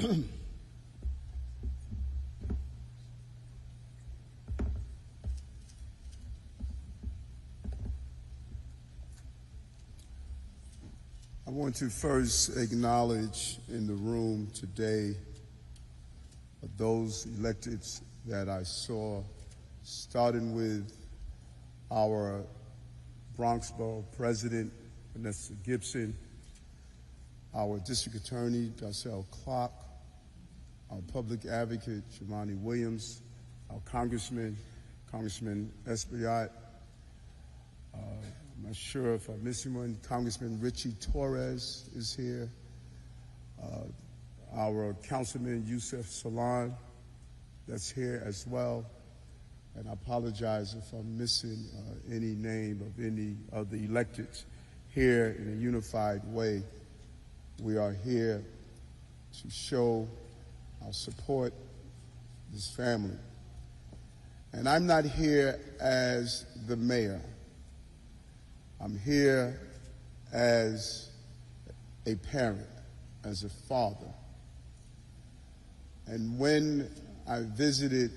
I want to first acknowledge in the room today those electeds that I saw, starting with our Bronx Borough President, Vanessa Gibson, our District Attorney, Darcel Clark, our Public Advocate, Shimani Williams, our Congressman, Congressman Espaillat, I'm not sure if I'm missing one, Congressman Richie Torres is here, our Councilman Yusef Salon, that's here as well, and I apologize if I'm missing any name of any of the electeds here in a unified way. We are here to show our support for this family. And I'm not here as the mayor. I'm here as a parent, as a father. And when I visited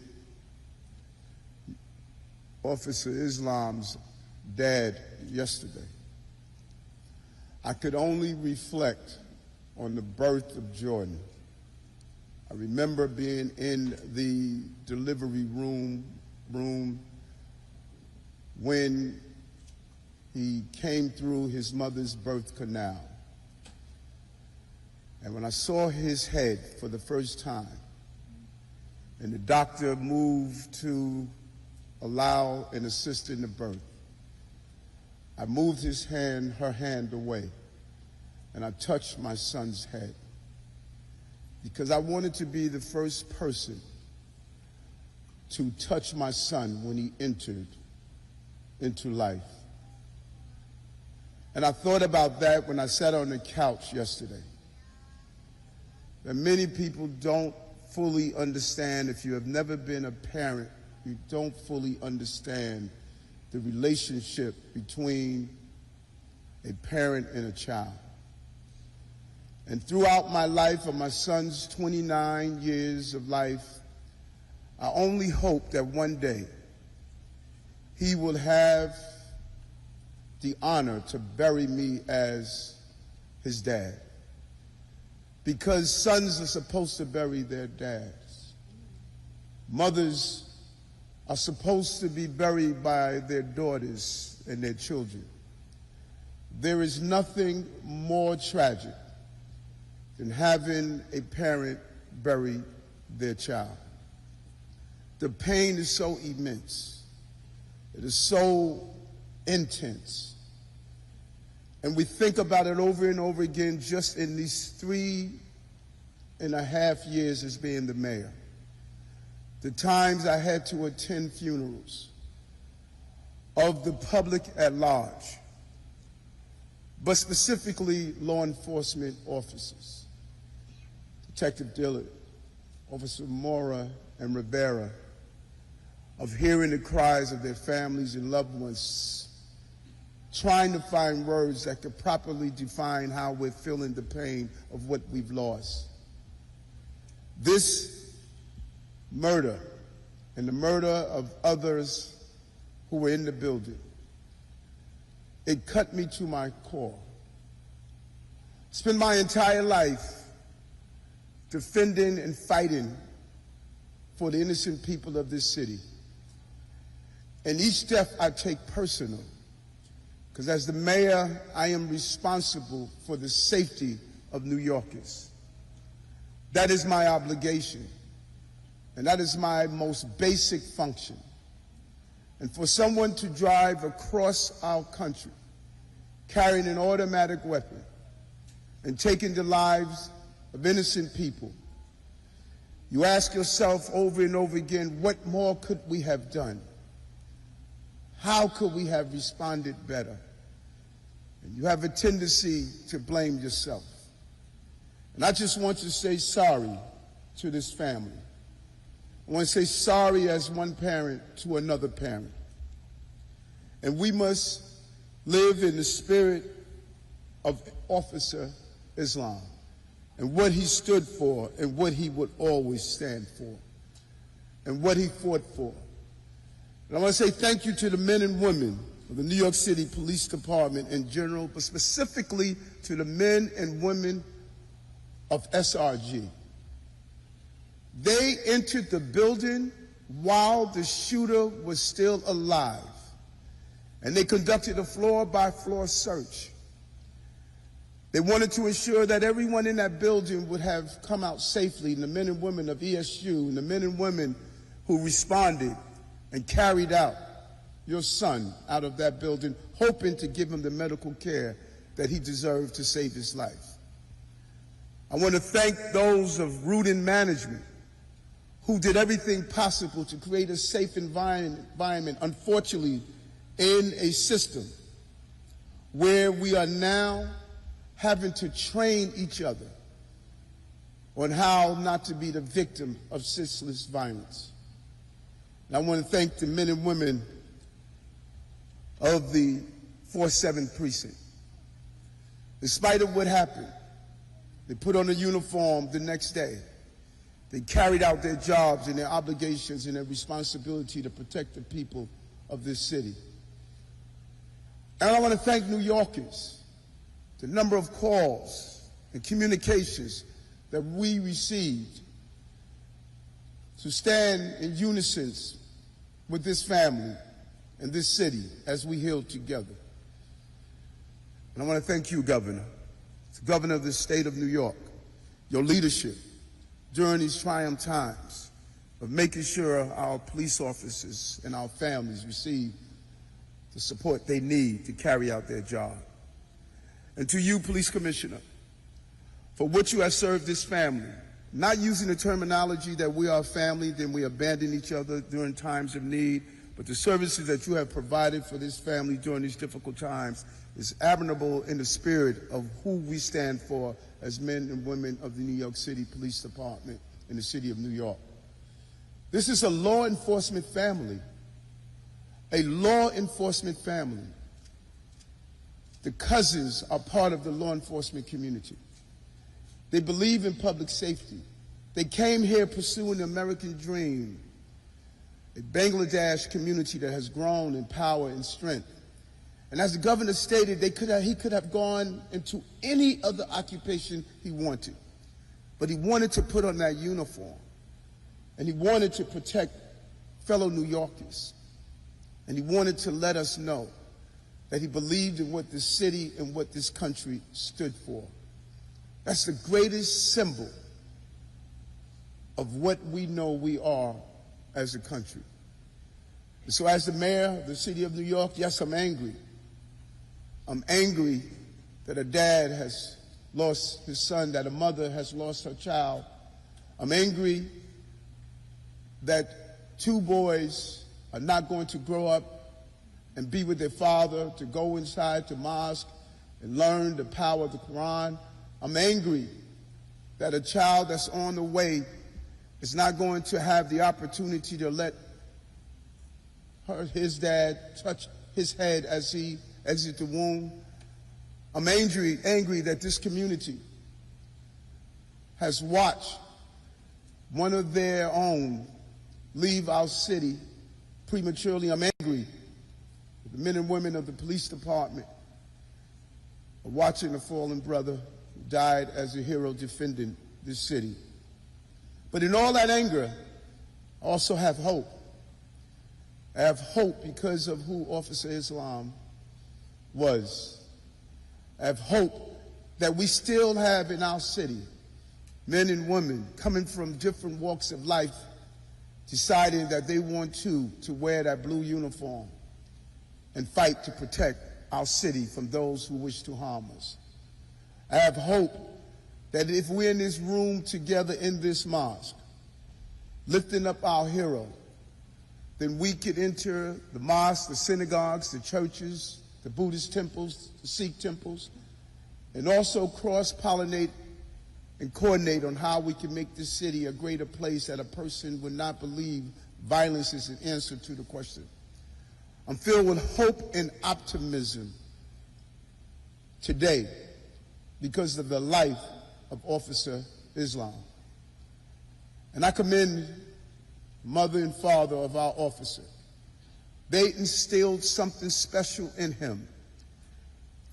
Officer Islam's dad yesterday, I could only reflect on the birth of Jordan. I remember being in the delivery room when he came through his mother's birth canal. And when I saw his head for the first time, and the doctor moved to allow and assist in the birth, I moved her hand away, and I touched my son's head because I wanted to be the first person to touch my son when he entered into life. And I thought about that when I sat on the couch yesterday. That many people don't fully understand. If you have never been a parent, you don't fully understand the relationship between a parent and a child. And throughout my life, of my son's 29 years of life, I only hope that one day he will have the honor to bury me as his dad. Because sons are supposed to bury their dads. Mothers are supposed to be buried by their daughters and their children. There is nothing more tragic than having a parent bury their child. The pain is so immense. It is so intense. And we think about it over and over again just in these 3.5 years as being the mayor. The times I had to attend funerals of the public at large, but specifically law enforcement officers, Detective Dillard, Officer Mora and Rivera, of hearing the cries of their families and loved ones, trying to find words that could properly define how we're feeling the pain of what we've lost. This murder and the murder of others who were in the building, it cut me to my core. Spent my entire life defending and fighting for the innocent people of this city. And each death I take personal, because as the mayor, I am responsible for the safety of New Yorkers. That is my obligation, and that is my most basic function. And for someone to drive across our country carrying an automatic weapon and taking the lives of innocent people, you ask yourself over and over again, what more could we have done? How could we have responded better? And you have a tendency to blame yourself. And I just want to say sorry to this family. I want to say sorry as one parent to another parent. And we must live in the spirit of Officer Islam. and what he stood for and what he would always stand for and what he fought for. And I want to say thank you to the men and women of the New York City Police Department in general, but specifically to the men and women of SRG. They entered the building while the shooter was still alive, and they conducted a floor-by-floor search. They wanted to ensure that everyone in that building would have come out safely, and the men and women of ESU and the men and women who responded and carried out your son out of that building, hoping to give him the medical care that he deserved to save his life. I want to thank those of Rudin Management who did everything possible to create a safe environment, unfortunately, in a system where we are now having to train each other on how not to be the victim of senseless violence. And I want to thank the men and women of the 4-7 precinct. In spite of what happened, they put on a uniform the next day. They carried out their jobs and their obligations and their responsibility to protect the people of this city. And I want to thank New Yorkers, the number of calls and communications that we received to stand in unison with this family and this city as we heal together. And I want to thank you, Governor, the Governor of the state of New York, your leadership during these trying times of making sure our police officers and our families receive the support they need to carry out their job. And to you, Police Commissioner, for what you have served this family, not using the terminology that we are a family, then we abandon each other during times of need, but the services that you have provided for this family during these difficult times is admirable in the spirit of who we stand for as men and women of the New York City Police Department in the city of New York. This is a law enforcement family, a law enforcement family. The cousins are part of the law enforcement community. They believe in public safety. They came here pursuing the American dream, a Bangladesh community that has grown in power and strength. And as the governor stated, he could have gone into any other occupation he wanted, but he wanted to put on that uniform, and he wanted to protect fellow New Yorkers, and he wanted to let us know that he believed in what this city and what this country stood for. That's the greatest symbol of what we know we are as a country. And so as the mayor of the city of New York, yes, I'm angry. I'm angry that a dad has lost his son, that a mother has lost her child. I'm angry that 2 boys are not going to grow up and be with their father, to go inside the mosque and learn the power of the Quran. I'm angry that a child that's on the way is not going to have the opportunity to let his dad touch his head as he exits the womb. I'm angry that this community has watched one of their own leave our city prematurely. I'm angry with the men and women of the police department are watching a fallen brother who died as a hero defending this city. But in all that anger, I also have hope. I have hope because of who Officer Islam was. I have hope that we still have in our city men and women coming from different walks of life deciding that they want to wear that blue uniform and fight to protect our city from those who wish to harm us. I have hope that if we're in this room together in this mosque, lifting up our hero, then we could enter the mosques, the synagogues, the churches, the Buddhist temples, the Sikh temples, and also cross-pollinate and coordinate on how we can make this city a greater place that a person would not believe violence is an answer to the question. I'm filled with hope and optimism today because of the life of Officer Islam. And I commend mother and father of our officer. They instilled something special in him.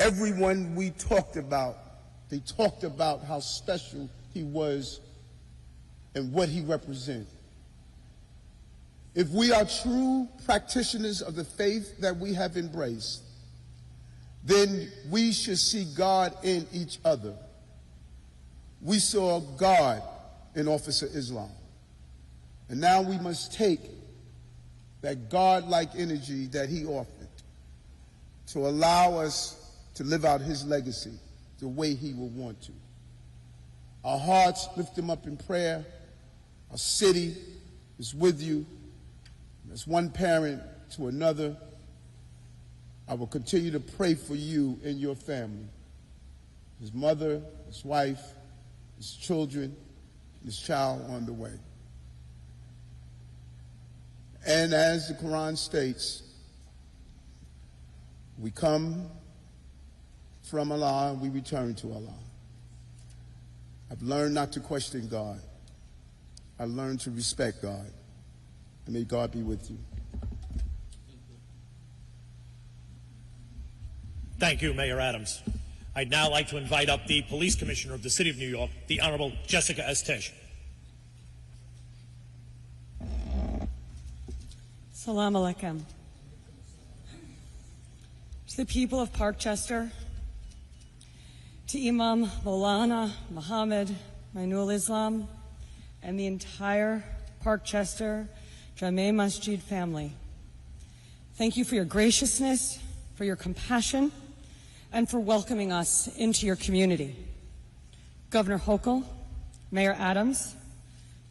Everyone we talked about, they talked about how special he was and what he represented. If we are true practitioners of the faith that we have embraced, then we should see God in each other. We saw God in Officer Islam. And now we must take that God-like energy that he offered to allow us to live out his legacy the way he would want to. Our hearts lift him up in prayer. Our city is with you. As one parent to another, I will continue to pray for you and your family, his mother, his wife, his children, his child on the way. And as the Quran states, we come from Allah and we return to Allah. I've learned not to question God. I learned to respect God. And may God be with you. Thank you, Mayor Adams. I'd now like to invite up the Police Commissioner of the City of New York, the Honorable Jessica Estesh. Salam alaikum. To the people of Parkchester, to Imam Maulana Muhammad Mainul Islam, and the entire Parkchester Jame Masjid family, thank you for your graciousness, for your compassion, and for welcoming us into your community. Governor Hochul, Mayor Adams,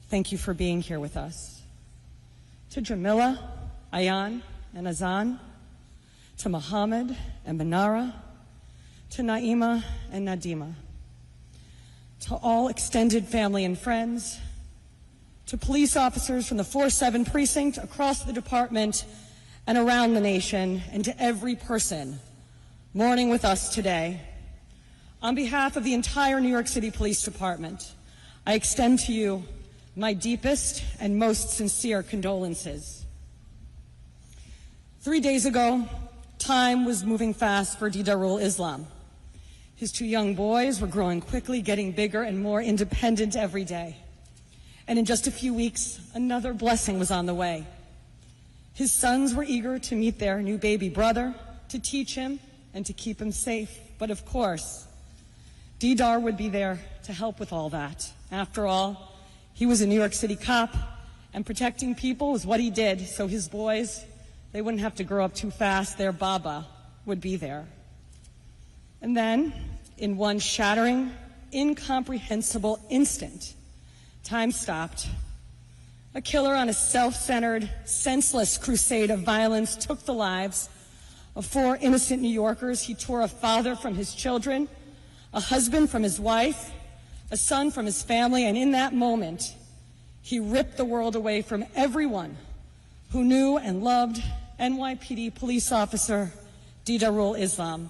thank you for being here with us. To Jamila, Ayan, and Azan, to Muhammad and Manara, to Naima and Nadima, to all extended family and friends, to police officers from the 4-7 precinct across the department and around the nation, and to every person mourning with us today. On behalf of the entire New York City Police Department, I extend to you my deepest and most sincere condolences. 3 days ago, time was moving fast for Didarul Islam. His 2 young boys were growing quickly, getting bigger and more independent every day. And in just a few weeks, another blessing was on the way. His sons were eager to meet their new baby brother, to teach him and to keep him safe. But of course, Didar would be there to help with all that. After all, he was a New York City cop, and protecting people was what he did, so his boys, they wouldn't have to grow up too fast. Their Baba would be there. And then, in one shattering, incomprehensible instant, time stopped. A killer on a self-centered, senseless crusade of violence took the lives of 4 innocent New Yorkers. He tore a father from his children, a husband from his wife, a son from his family, and in that moment, he ripped the world away from everyone who knew and loved NYPD police officer Didarul Islam.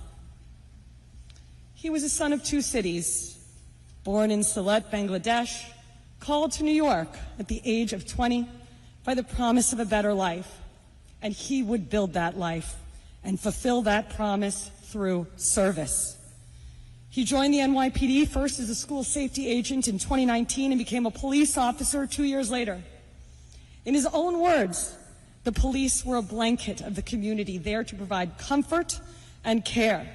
He was a son of 2 cities, born in Sylhet, Bangladesh, called to New York at the age of 20 by the promise of a better life, and he would build that life and fulfill that promise through service. He joined the NYPD first as a school safety agent in 2019 and became a police officer 2 years later. In his own words, the police were a blanket of the community, there to provide comfort and care.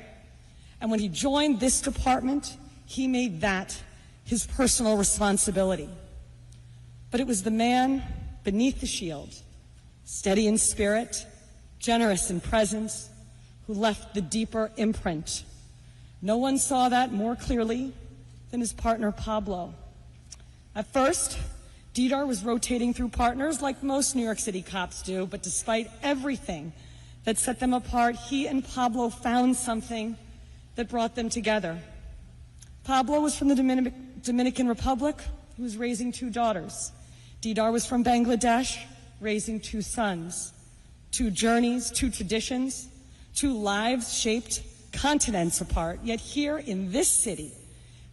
And when he joined this department, he made that his personal responsibility. But it was the man beneath the shield, steady in spirit, generous in presence, who left the deeper imprint. No one saw that more clearly than his partner Pablo. At first, Didar was rotating through partners like most New York City cops do, but despite everything that set them apart, he and Pablo found something that brought them together. Pablo was from the Dominican Republic. He was raising 2 daughters. Didar was from Bangladesh, raising 2 sons. 2 journeys, 2 traditions, 2 lives shaped continents apart. Yet here in this city,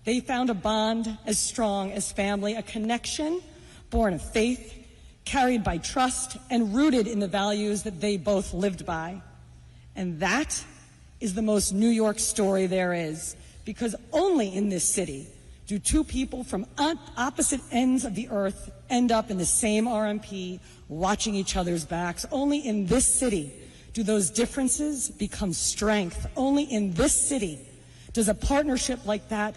They found a bond as strong as family, a connection born of faith, carried by trust, and rooted in the values that they both lived by. And that is the most New York story there is, because only in this city do two people from opposite ends of the earth end up in the same RMP, watching each other's backs. Only in this city do those differences become strength. Only in this city does a partnership like that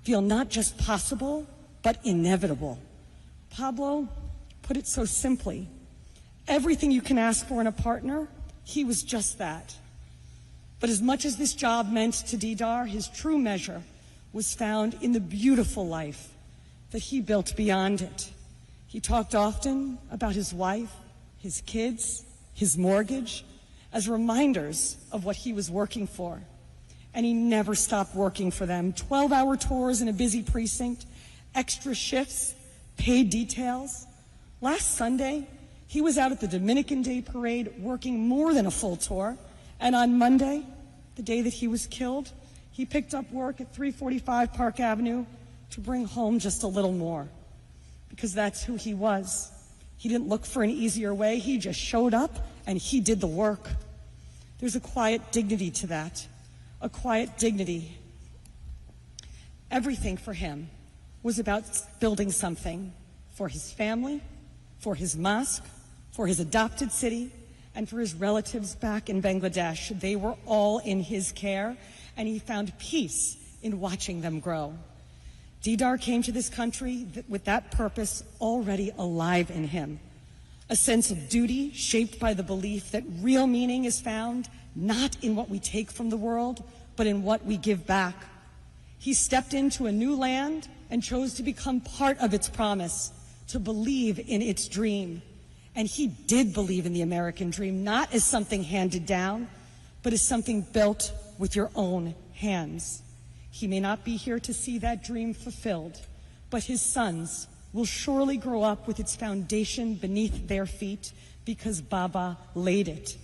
feel not just possible, but inevitable. Pablo put it so simply. Everything you can ask for in a partner, he was just that. But as much as this job meant to Didar, his true measure was found in the beautiful life that he built beyond it. He talked often about his wife, his kids, his mortgage, as reminders of what he was working for. And he never stopped working for them. 12-hour tours in a busy precinct, extra shifts, paid details. Last Sunday, he was out at the Dominican Day Parade working more than a full tour. And on Monday, the day that he was killed, he picked up work at 345 Park Avenue to bring home just a little more. Because that's who he was. He didn't look for an easier way. He just showed up and he did the work. There's a quiet dignity to that. A quiet dignity. Everything for him was about building something for his family, for his mosque, for his adopted city, and for his relatives back in Bangladesh. They were all in his care, and he found peace in watching them grow. Didar came to this country with that purpose already alive in him, a sense of duty shaped by the belief that real meaning is found not in what we take from the world, but in what we give back. He stepped into a new land and chose to become part of its promise, to believe in its dream. And he did believe in the American dream, not as something handed down, but as something built with your own hands. He may not be here to see that dream fulfilled, but his sons will surely grow up with its foundation beneath their feet, because Baba laid it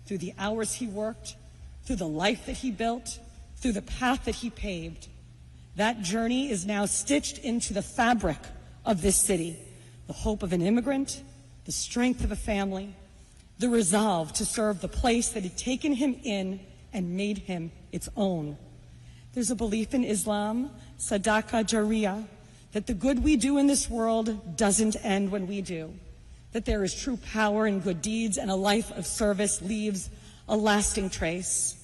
through the hours he worked, through the life that he built, through the path that he paved. That journey is now stitched into the fabric of this city, the hope of an immigrant, the strength of a family, the resolve to serve the place that had taken him in and made him its own. There's a belief in Islam, sadaqah jariyah, that the good we do in this world doesn't end when we do, that there is true power in good deeds, and a life of service leaves a lasting trace.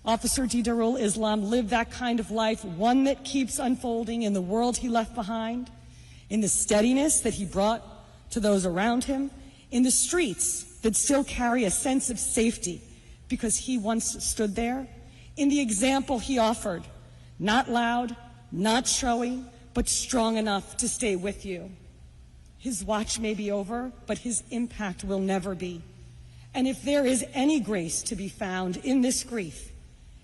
Officer Didarul Islam lived that kind of life, one that keeps unfolding in the world he left behind, in the steadiness that he brought to those around him, in the streets that still carry a sense of safety because he once stood there, in the example he offered, not loud, not showy, but strong enough to stay with you. His watch may be over, but his impact will never be. And if there is any grace to be found in this grief,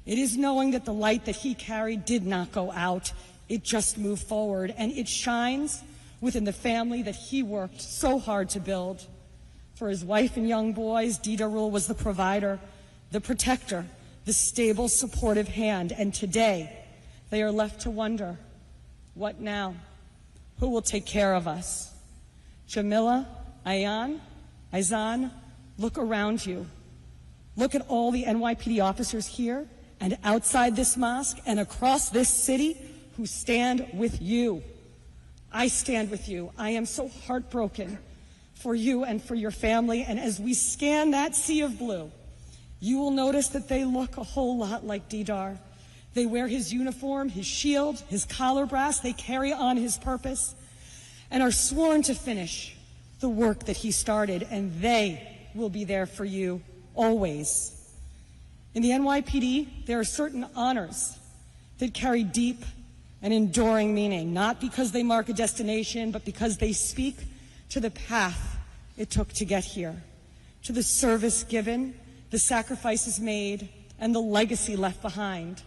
it is knowing that the light that he carried did not go out. It just moved forward, and it shines within the family that he worked so hard to build. For his wife and young boys, Didarul was the provider, the protector, the stable, supportive hand. And today, they are left to wonder, what now? Who will take care of us? Jamila, Ayan, Aizan, look around you. Look at all the NYPD officers here and outside this mosque and across this city who stand with you. I stand with you. I am so heartbroken for you and for your family. And as we scan that sea of blue, you will notice that they look a whole lot like Didar. They wear his uniform, his shield, his collar brass. They carry on his purpose and are sworn to finish the work that he started, and they will be there for you always. In the NYPD, there are certain honors that carry deep and enduring meaning, not because they mark a destination, but because they speak to the path it took to get here, to the service given, the sacrifices made, and the legacy left behind.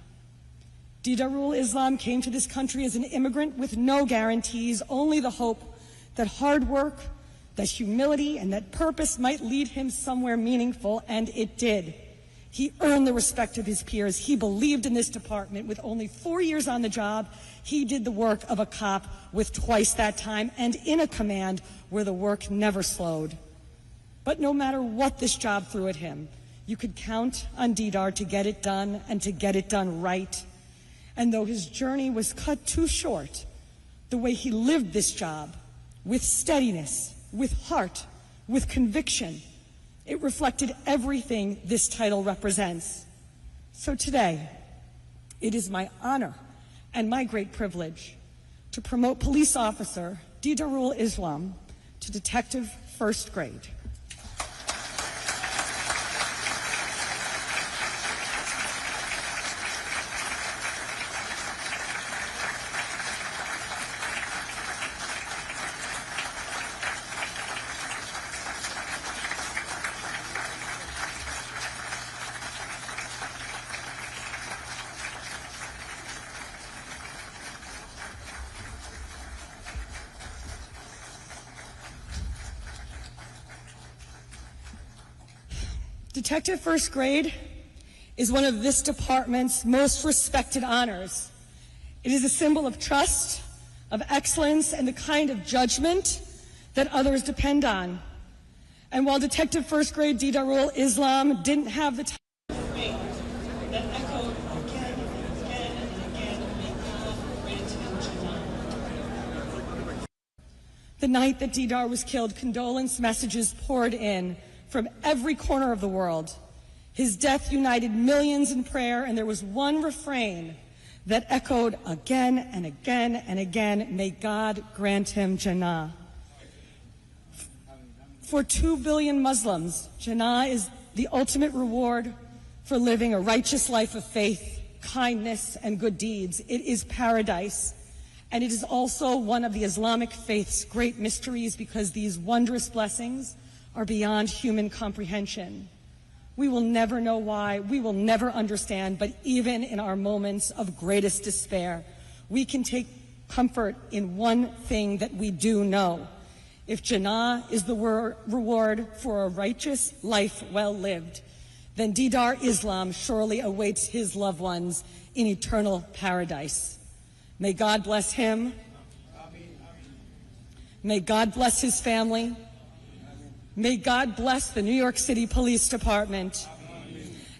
Didarul Islam came to this country as an immigrant with no guarantees, only the hope that hard work, that humility, and that purpose might lead him somewhere meaningful, and it did. He earned the respect of his peers. He believed in this department. With only 4 years on the job, he did the work of a cop with twice that time and in a command where the work never slowed. But no matter what this job threw at him, you could count on Didar to get it done and to get it done right. And though his journey was cut too short, the way he lived this job, with steadiness, with heart, with conviction, it reflected everything this title represents. So today, it is my honor and my great privilege to promote Police Officer Didarul Islam to Detective First Grade. Detective First Grade is one of this department's most respected honors. It is a symbol of trust, of excellence, and the kind of judgment that others depend on. And while Detective First Grade Didarul Islam didn't have the title that echoed again and again and again, may God grant him Jannah. The night that Didar was killed, condolence messages poured in from every corner of the world. His death united millions in prayer, and there was one refrain that echoed again and again and again, may God grant him Jannah. For 2 billion Muslims, Jannah is the ultimate reward for living a righteous life of faith, kindness, and good deeds. It is paradise, and it is also one of the Islamic faith's great mysteries because these wondrous blessings are beyond human comprehension. We will never know why, we will never understand, but even in our moments of greatest despair, we can take comfort in one thing that we do know. If Jannah is the reward for a righteous life well lived, then Didar Islam surely awaits his loved ones in eternal paradise. May God bless him. May God bless his family. May God bless the New York City Police Department.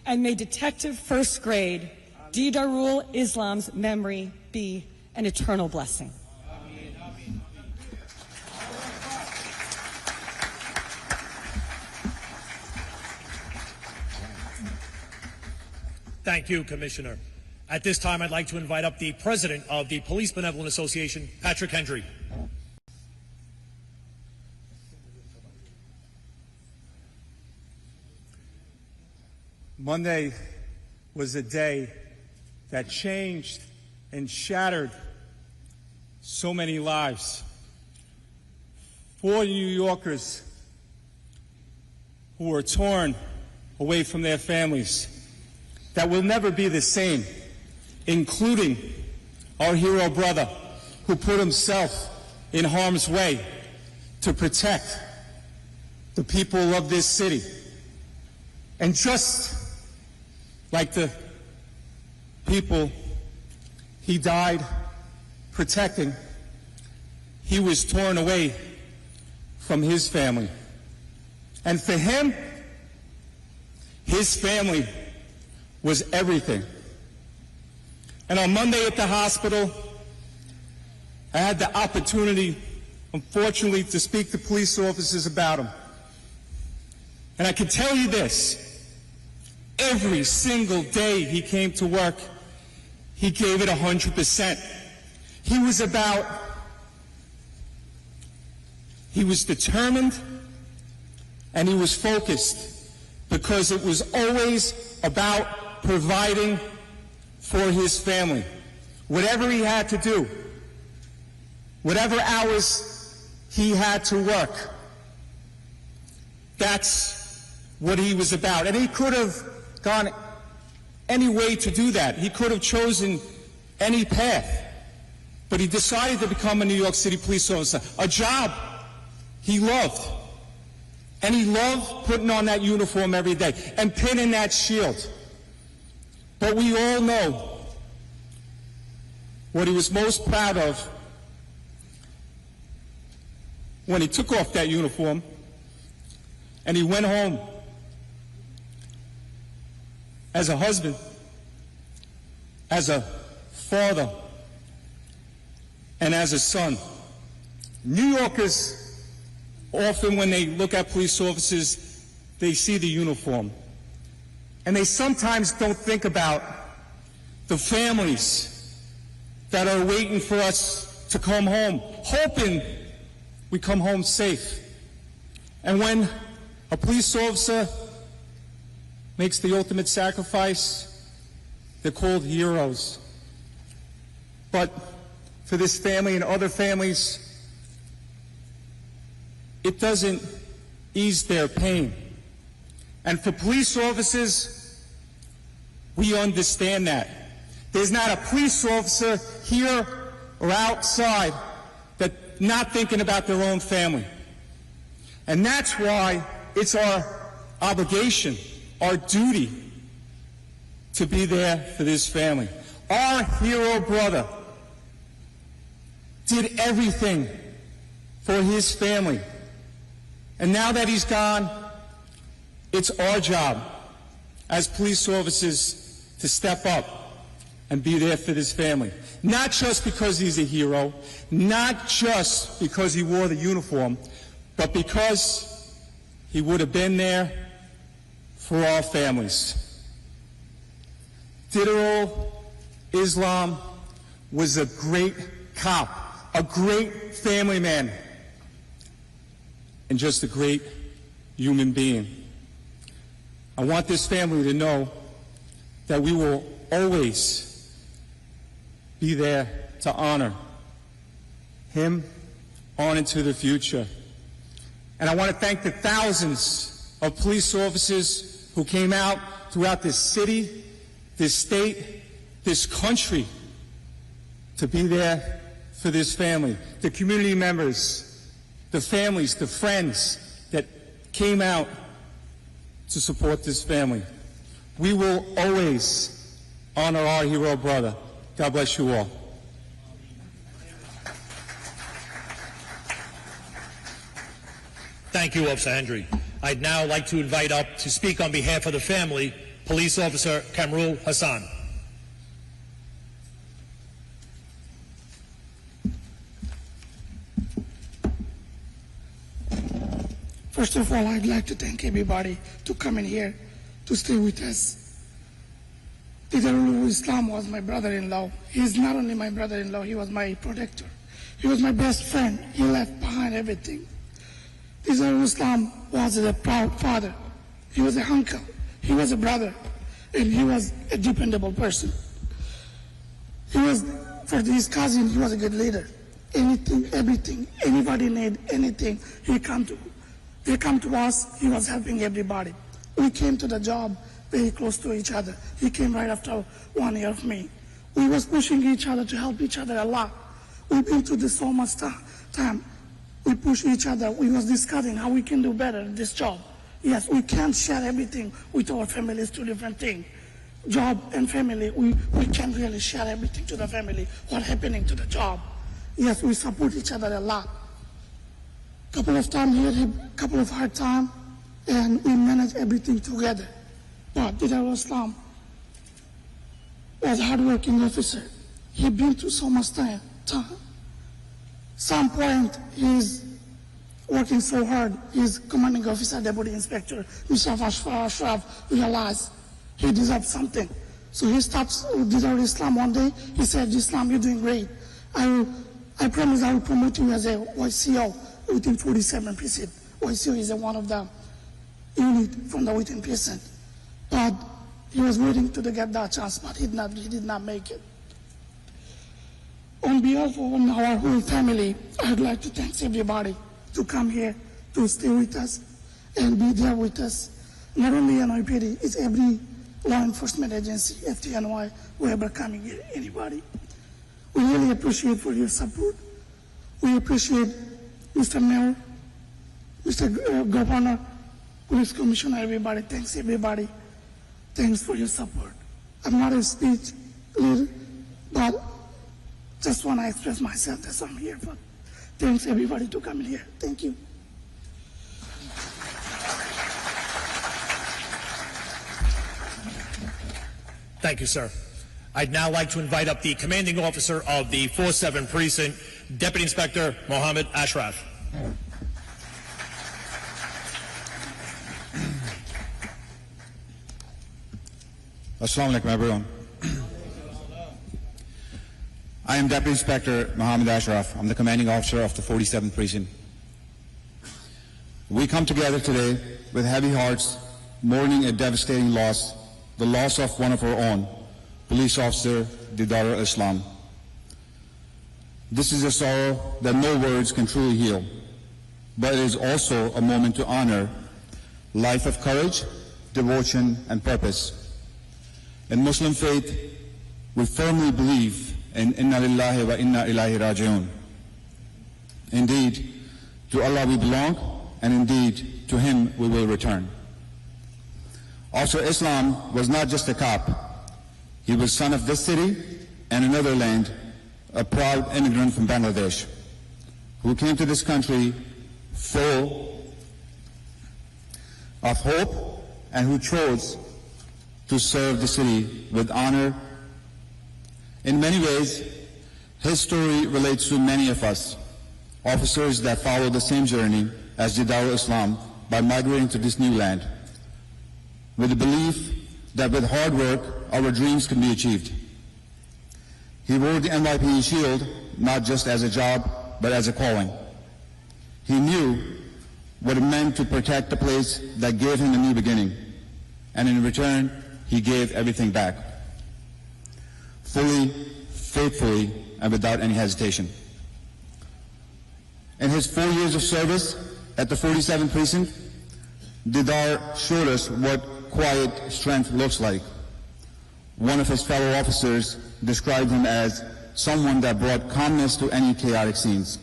And may Detective First Grade Didarul Islam's memory be an eternal blessing. Thank you, Commissioner. At this time, I'd like to invite up the President of the Police Benevolent Association, Patrick Hendry. Monday was a day that changed and shattered so many lives. 4 New Yorkers who were torn away from their families that will never be the same, including our hero brother who put himself in harm's way to protect the people of this city. And just like the people he died protecting, he was torn away from his family. And for him, his family was everything. And on Monday at the hospital, I had the opportunity, unfortunately, to speak to police officers about him. And I can tell you this, every single day he came to work, he gave it 100%. He was determined and he was focused because it was always about providing for his family. Whatever he had to do, whatever hours he had to work, that's what he was about. And he could have gone any way to do that. He could have chosen any path. But he decided to become a New York City police officer, a job he loved. And he loved putting on that uniform every day and pinning that shield. But we all know what he was most proud of when he took off that uniform and he went home as a husband, as a father, and as a son. New Yorkers, often when they look at police officers, they see the uniform. And they sometimes don't think about the families that are waiting for us to come home, hoping we come home safe. And when a police officer makes the ultimate sacrifice, they're called heroes. But for this family and other families, it doesn't ease their pain. And for police officers, we understand that. There's not a police officer here or outside that's not thinking about their own family. And that's why it's our obligation, our duty, to be there for this family. Our hero brother did everything for his family. And now that he's gone, it's our job as police officers to step up and be there for this family. Not just because he's a hero, not just because he wore the uniform, but because he would have been there for our families. Didarul Islam was a great cop, a great family man, and just a great human being. I want this family to know that we will always be there to honor him on into the future. And I want to thank the thousands of police officers who came out throughout this city, this state, this country to be there for this family. The community members, the families, the friends that came out to support this family. We will always honor our hero brother. God bless you all. Thank you, Officer Hendry. I'd now like to invite up to speak on behalf of the family, Police Officer Kamrul Hassan. First of all, I'd like to thank everybody to come in here to stay with us. Didarul Islam was my brother-in-law. He's not only my brother-in-law, he was my protector. He was my best friend. He left behind everything. Didarul Islam was a proud father. He was an uncle. He was a brother. And he was a dependable person. He was, for his cousin, he was a good leader. Anything, everything, anybody need anything, he come to us, he was helping everybody. We came to the job very close to each other. He came right after 1 year of me. We was pushing each other to help each other a lot. We've been through this so much time. We push each other. We was discussing how we can do better in this job. Yes, we can't share everything with our families, two different things. Job and family, we can't really share everything to the family, what's happening to the job. Yes, we support each other a lot. Couple of times here, couple of hard times, and we manage everything together. But Didarul Islam was a hard-working officer. He been through so much time. Some point, he's working so hard. His commanding officer, deputy inspector, Mr. Ashraf, realized he deserved something. So he stops Didarul Islam one day. He said, Islam, you're doing great. I promise I will promote you as a YCO within 47 precinct. YCO is one of the unit from the within precinct. But he was waiting to get that chance, but he did not make it. On behalf of our whole family, I'd like to thank everybody to come here, to stay with us, and be there with us. Not only NYPD, it's every law enforcement agency, FTNY, whoever coming here, anybody. We really appreciate for your support. We appreciate Mr. Mayor Mr. Governor, Police Commissioner, everybody, thanks everybody. Thanks for your support. I'm not a speech leader, but just want to express myself. That's what I'm here for. Thanks everybody to come in here. Thank you. Thank you, sir. I'd now like to invite up the commanding officer of the 4-7 Precinct, Deputy Inspector Mohammed Ashraf. Assalamu alaikum, everyone. I am Deputy Inspector Mohammed Ashraf. I'm the commanding officer of the 47th Precinct. We come together today with heavy hearts, mourning a devastating loss, the loss of one of our own, police officer Didarul Islam. This is a sorrow that no words can truly heal, but it is also a moment to honor life of courage, devotion, and purpose. In Muslim faith, we firmly believe in Inna Lillahi wa Inna Ilaihi Raji'un. Indeed, to Allah we belong, and indeed, to Him we will return. Officer Islam was not just a cop. He was son of this city and another land, a proud immigrant from Bangladesh, who came to this country full of hope and who chose to serve the city with honor. In many ways, his story relates to many of us, officers that follow the same journey as Didarul Islam by migrating to this new land, with the belief that with hard work, our dreams can be achieved. He wore the NYPD shield not just as a job, but as a calling. He knew what it meant to protect the place that gave him a new beginning, and in return, he gave everything back, fully, faithfully, and without any hesitation. In his 4 years of service at the 47th Precinct, Didar showed us what quiet strength looks like. One of his fellow officers described him as someone that brought calmness to any chaotic scenes,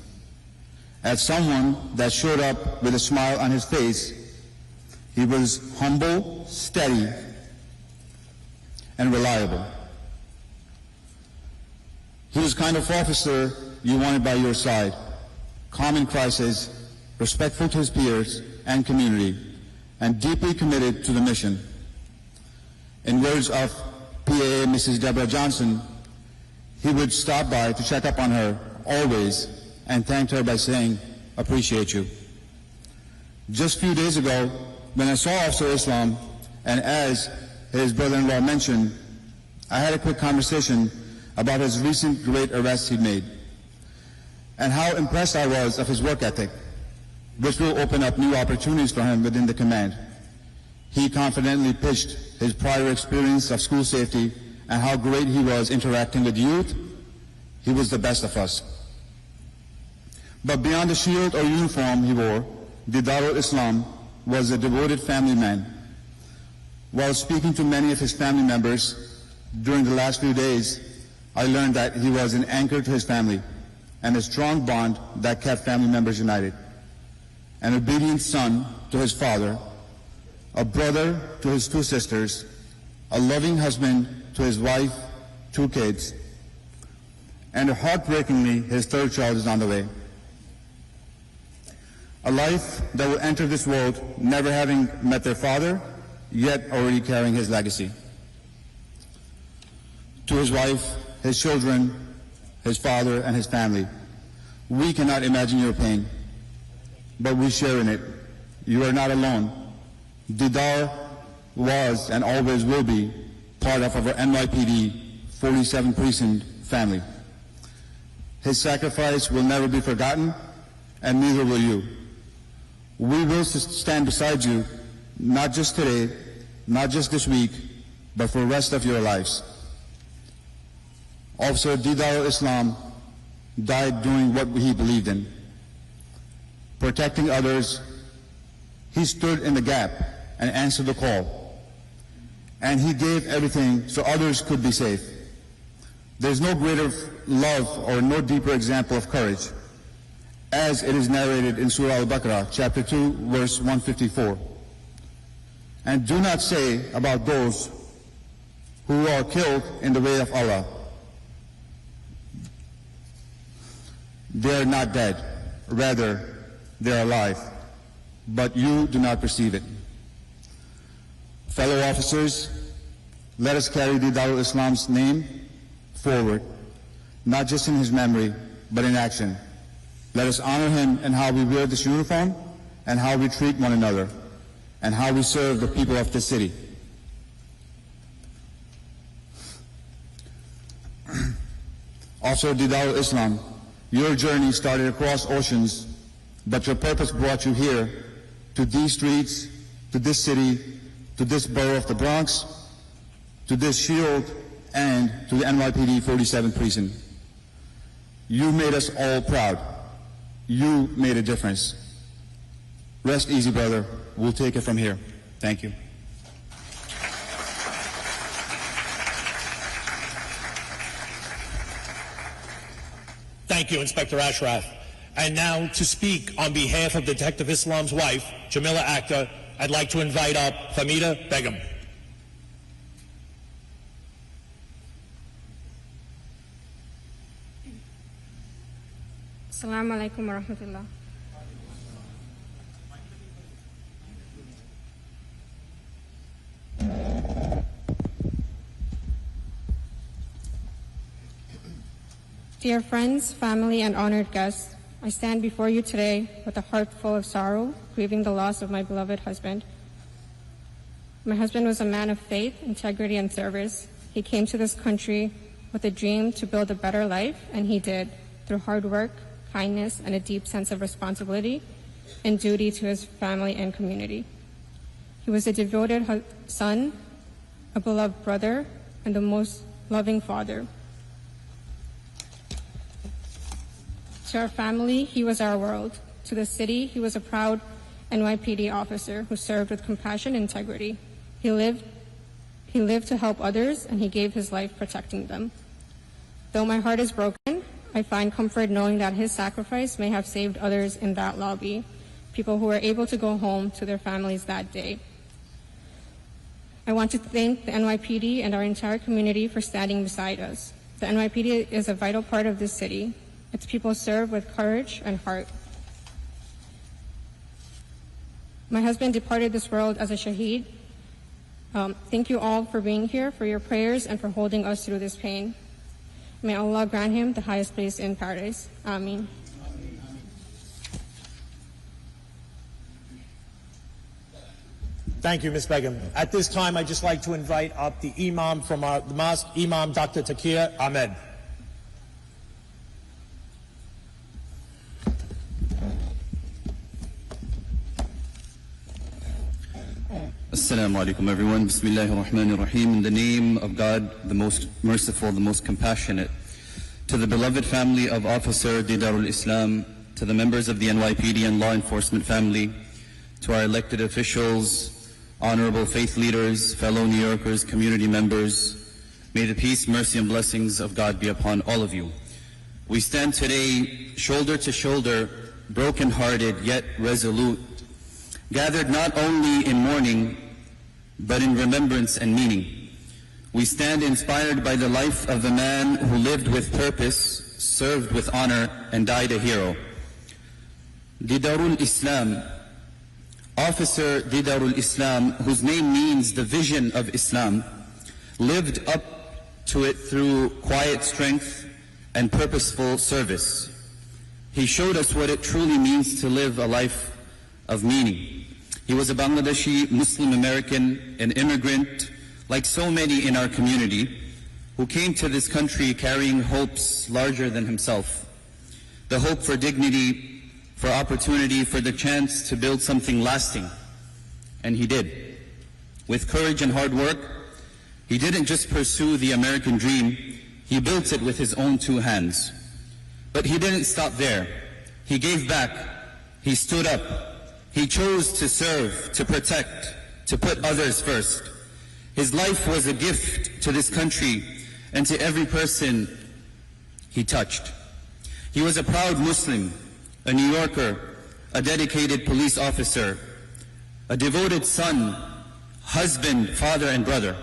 as someone that showed up with a smile on his face. He was humble, steady, and reliable. He was the kind of officer you wanted by your side, calm in crisis, respectful to his peers and community, and deeply committed to the mission. In words of PAA Mrs. Deborah Johnson, he would stop by to check up on her always and thanked her by saying, "Appreciate you." Just a few days ago, when I saw Officer Islam, and as his brother-in-law mentioned, I had a quick conversation about his recent great arrest he made, and how impressed I was of his work ethic, which will open up new opportunities for him within the command. He confidently pitched his prior experience of school safety and how great he was interacting with youth. He was the best of us. But beyond the shield or uniform he wore, Didarul Islam was a devoted family man. While speaking to many of his family members during the last few days, I learned that he was an anchor to his family and a strong bond that kept family members united. An obedient son to his father, a brother to his 2 sisters, a loving husband to his wife, 2 kids, and heartbreakingly, his 3rd child is on the way. A life that will enter this world never having met their father, yet already carrying his legacy. To his wife, his children, his father, and his family, we cannot imagine your pain, but we share in it. You are not alone. Didar was and always will be part of our NYPD 47 Precinct family. His sacrifice will never be forgotten, and neither will you. We will stand beside you, not just today, not just this week, but for the rest of your lives. Officer Didarul Islam died doing what he believed in, protecting others. He stood in the gap and answered the call, and he gave everything so others could be safe. There's no greater love or no deeper example of courage. as it is narrated in Surah Al-Baqarah, chapter 2, verse 154. And do not say about those who are killed in the way of Allah, they are not dead, rather they are alive, but you do not perceive it. Fellow officers, let us carry Didarul Islam's name forward, not just in his memory, but in action. Let us honor him in how we wear this uniform, and how we treat one another, and how we serve the people of this city. Also, Didarul Islam, your journey started across oceans, but your purpose brought you here, to these streets, to this city, to this borough of the Bronx, to this shield, and to the NYPD 47th Precinct. You made us all proud. You made a difference. Rest easy, brother. We'll take it from here. Thank you. Thank you, Inspector Ashraf. And now, to speak on behalf of Detective Islam's wife, Jamila Akhtar, I'd like to invite up Famida Begum. Assalamu alaikum wa rahmatullah. Dear friends, family, and honored guests, I stand before you today with a heart full of sorrow, grieving the loss of my beloved husband. My husband was a man of faith, integrity, and service. He came to this country with a dream to build a better life, and he did, through hard work, kindness, and a deep sense of responsibility and duty to his family and community. He was a devoted son, a beloved brother, and the most loving father. To our family, he was our world. To the city, he was a proud NYPD officer who served with compassion and integrity. He lived to help others, and he gave his life protecting them. Though my heart is broken, I find comfort knowing that his sacrifice may have saved others in that lobby, people who were able to go home to their families that day. I want to thank the NYPD and our entire community for standing beside us. The NYPD is a vital part of this city. Its people serve with courage and heart. My husband departed this world as a shaheed. Thank you all for being here, for your prayers, and for holding us through this pain. May Allah grant him the highest place in paradise. Ameen. Thank you, Ms. Begum. At this time, I'd just like to invite up the Imam from the mosque, Imam Dr. Taqir Ahmed. Assalamu alaikum everyone. Bismillahir Rahmanir Rahim. In the name of God, the most merciful, the most compassionate. To the beloved family of Officer Didarul Islam, to the members of the NYPD and law enforcement family, to our elected officials, honorable faith leaders, fellow New Yorkers, community members, may the peace, mercy, and blessings of God be upon all of you. We stand today shoulder to shoulder, broken-hearted yet resolute, gathered not only in mourning, but in remembrance and meaning. We stand inspired by the life of a man who lived with purpose, served with honor, and died a hero. Didarul Islam, Officer Didarul Islam, whose name means the vision of Islam, lived up to it through quiet strength and purposeful service. He showed us what it truly means to live a life of meaning. He was a Bangladeshi Muslim American, an immigrant, like so many in our community, who came to this country carrying hopes larger than himself. The hope for dignity, for opportunity, for the chance to build something lasting. And he did. With courage and hard work, he didn't just pursue the American dream, he built it with his own two hands. But he didn't stop there. He gave back. He stood up. He chose to serve, to protect, to put others first. His life was a gift to this country and to every person he touched. He was a proud Muslim a New Yorker, a dedicated police officer, a devoted son, husband, father, and brother.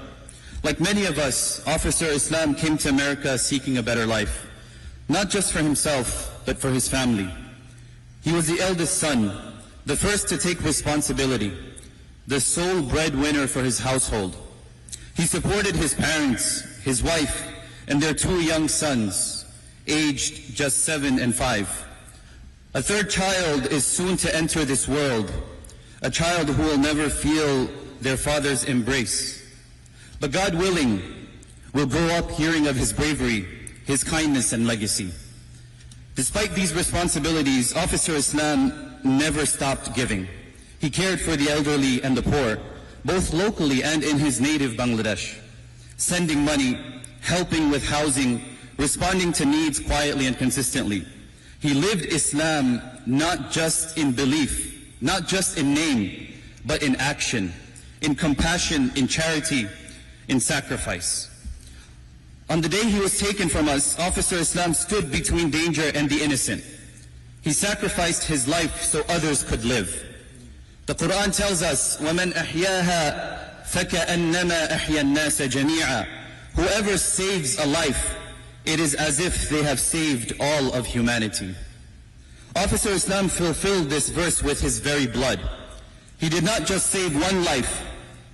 Like many of us, Officer Islam came to America seeking a better life, not just for himself, but for his family. He was the eldest son, the first to take responsibility, the sole breadwinner for his household. He supported his parents, his wife, and their 2 young sons, aged just 7 and 5. A third child is soon to enter this world, a child who will never feel their father's embrace. But God willing, will grow up hearing of his bravery, his kindness and legacy. Despite these responsibilities, Officer Islam never stopped giving. He cared for the elderly and the poor, both locally and in his native Bangladesh, sending money, helping with housing, responding to needs quietly and consistently. He lived Islam not just in belief, not just in name, but in action, in compassion, in charity, in sacrifice. On the day he was taken from us, Officer Islam stood between danger and the innocent. He sacrificed his life so others could live. The Quran tells us, وَمَنْ أَحْيَاهَا فَكَأَنَّمَا أَحْيَا النَّاسَ جَمِيعًا. Whoever saves a life, it is as if they have saved all of humanity. Officer Islam fulfilled this verse with his very blood. He did not just save one life,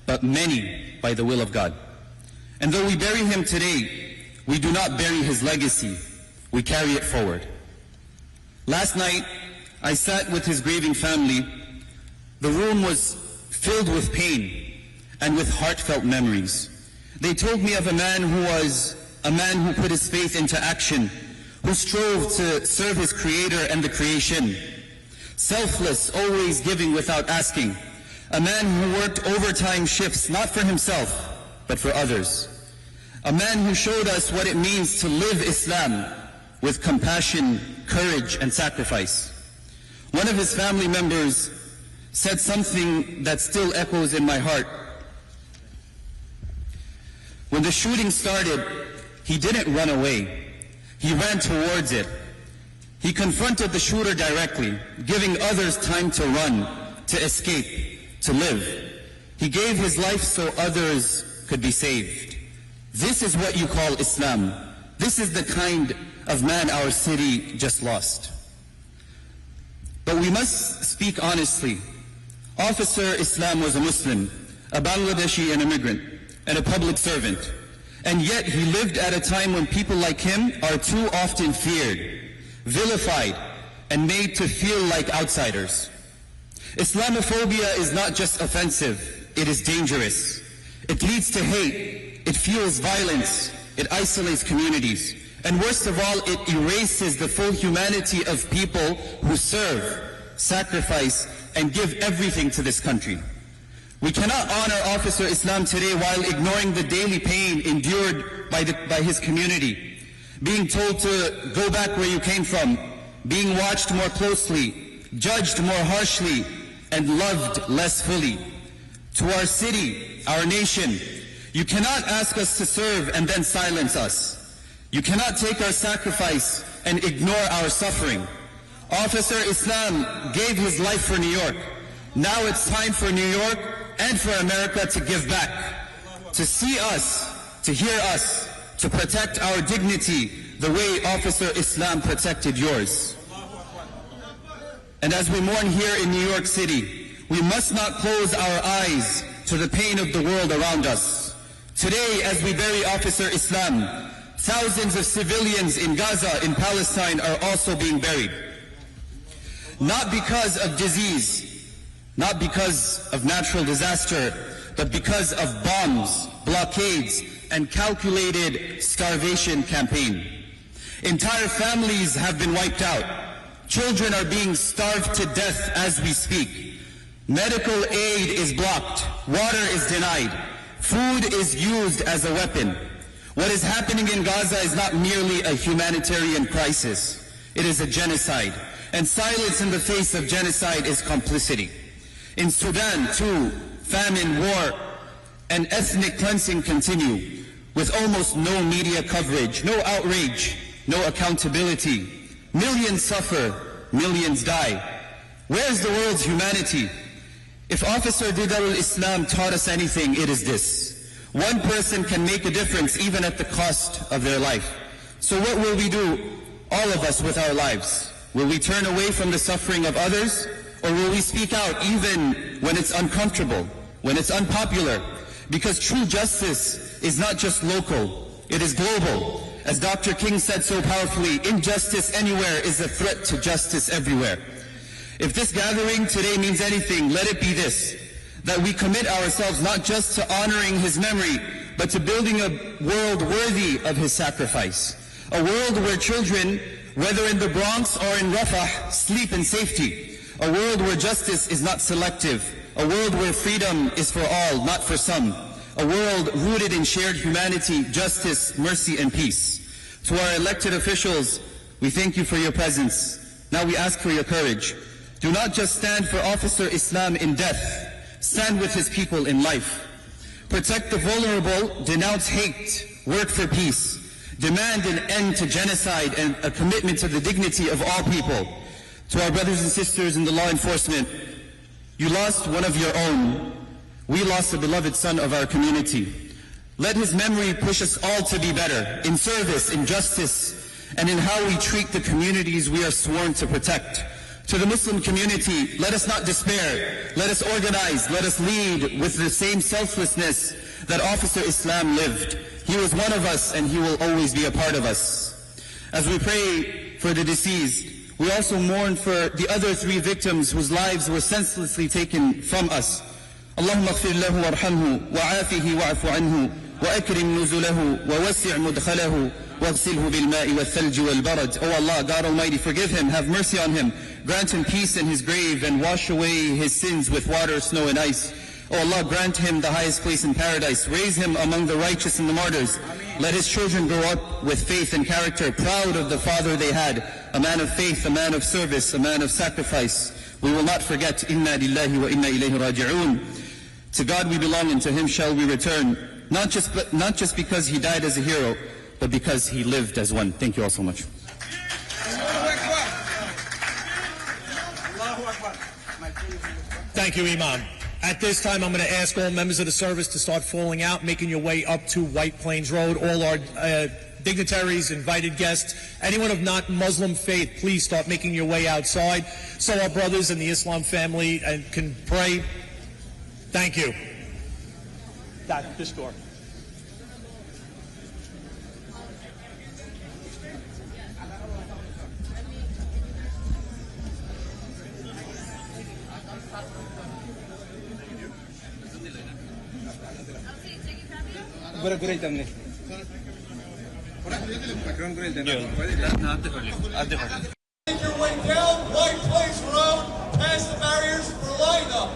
but many by the will of God. And though we bury him today, we do not bury his legacy, we carry it forward. Last night, I sat with his grieving family. The room was filled with pain and with heartfelt memories. They told me of a man who put his faith into action, who strove to serve his Creator and the creation, selfless, always giving without asking, a man who worked overtime shifts not for himself, but for others, a man who showed us what it means to live Islam with compassion, courage, and sacrifice. One of his family members said something that still echoes in my heart. When the shooting started, he didn't run away. He ran towards it. He confronted the shooter directly, giving others time to run, to escape, to live. He gave his life so others could be saved. This is what you call Islam. This is the kind of man our city just lost. But we must speak honestly. Officer Islam was a Muslim, a Bangladeshi, an immigrant, and a public servant. And yet he lived at a time when people like him are too often feared, vilified, and made to feel like outsiders. Islamophobia is not just offensive, it is dangerous. It leads to hate, it fuels violence, it isolates communities, and worst of all, it erases the full humanity of people who serve, sacrifice, and give everything to this country. We cannot honor Officer Islam today while ignoring the daily pain endured by his community, being told to go back where you came from, being watched more closely, judged more harshly, and loved less fully. To our city, our nation, you cannot ask us to serve and then silence us. You cannot take our sacrifice and ignore our suffering. Officer Islam gave his life for New York. Now it's time for New York and for America to give back, to see us, to hear us, to protect our dignity the way Officer Islam protected yours. And as we mourn here in New York City, we must not close our eyes to the pain of the world around us. Today, as we bury Officer Islam, thousands of civilians in Gaza, in Palestine, are also being buried. Not because of disease, not because of natural disaster, but because of bombs, blockades, and calculated starvation campaign. Entire families have been wiped out. Children are being starved to death as we speak. Medical aid is blocked. Water is denied. Food is used as a weapon. What is happening in Gaza is not merely a humanitarian crisis. It is a genocide. And silence in the face of genocide is complicity. In Sudan, too, famine, war, and ethnic cleansing continue, with almost no media coverage, no outrage, no accountability. Millions suffer, millions die. Where's the world's humanity? If Officer Didarul Islam taught us anything, it is this: one person can make a difference even at the cost of their life. So what will we do, all of us, with our lives? Will we turn away from the suffering of others? Or will we speak out even when it's uncomfortable, when it's unpopular? Because true justice is not just local, it is global. As Dr. King said so powerfully, injustice anywhere is a threat to justice everywhere. If this gathering today means anything, let it be this: that we commit ourselves not just to honoring his memory, but to building a world worthy of his sacrifice. A world where children, whether in the Bronx or in Rafah, sleep in safety. A world where justice is not selective. A world where freedom is for all, not for some. A world rooted in shared humanity, justice, mercy, and peace. To our elected officials, we thank you for your presence. Now we ask for your courage. Do not just stand for Officer Islam in death. Stand with his people in life. Protect the vulnerable, denounce hate, work for peace. Demand an end to genocide and a commitment to the dignity of all people. To our brothers and sisters in the law enforcement, you lost one of your own. We lost a beloved son of our community. Let his memory push us all to be better in service, in justice, and in how we treat the communities we are sworn to protect. To the Muslim community, let us not despair. Let us organize. Let us lead with the same selflessness that Officer Islam lived. He was one of us, and he will always be a part of us. As we pray for the deceased, we also mourn for the other 3 victims whose lives were senselessly taken from us. Allahumma ighfir lahu warhamhu wa'afihi wa'afu anhu wa'akrim nuzulahu wawasi' mudkhalahu waghsilhu bil-ma'i wal-thalji wal-barad. Oh Allah, God Almighty, forgive him, have mercy on him, grant him peace in his grave, and wash away his sins with water, snow, and ice. Oh Allah, grant him the highest place in paradise. Raise him among the righteous and the martyrs. Let his children grow up with faith and character, proud of the father they had, a man of faith, a man of service, a man of sacrifice. We will not forget, inna lillahi wa inna ilayhi raji'un. To God we belong, and to him shall we return. Not just because he died as a hero, but because he lived as one. Thank you all so much. Thank you, Imam. At this time, I'm going to ask all members of the service to start falling out, making your way up to White Plains Road. All our dignitaries, invited guests, anyone of not Muslim faith, please start making your way outside so our brothers in the Islam family can pray. Thank you. This door. Make your way down White Plains Road, past the barriers for lineup.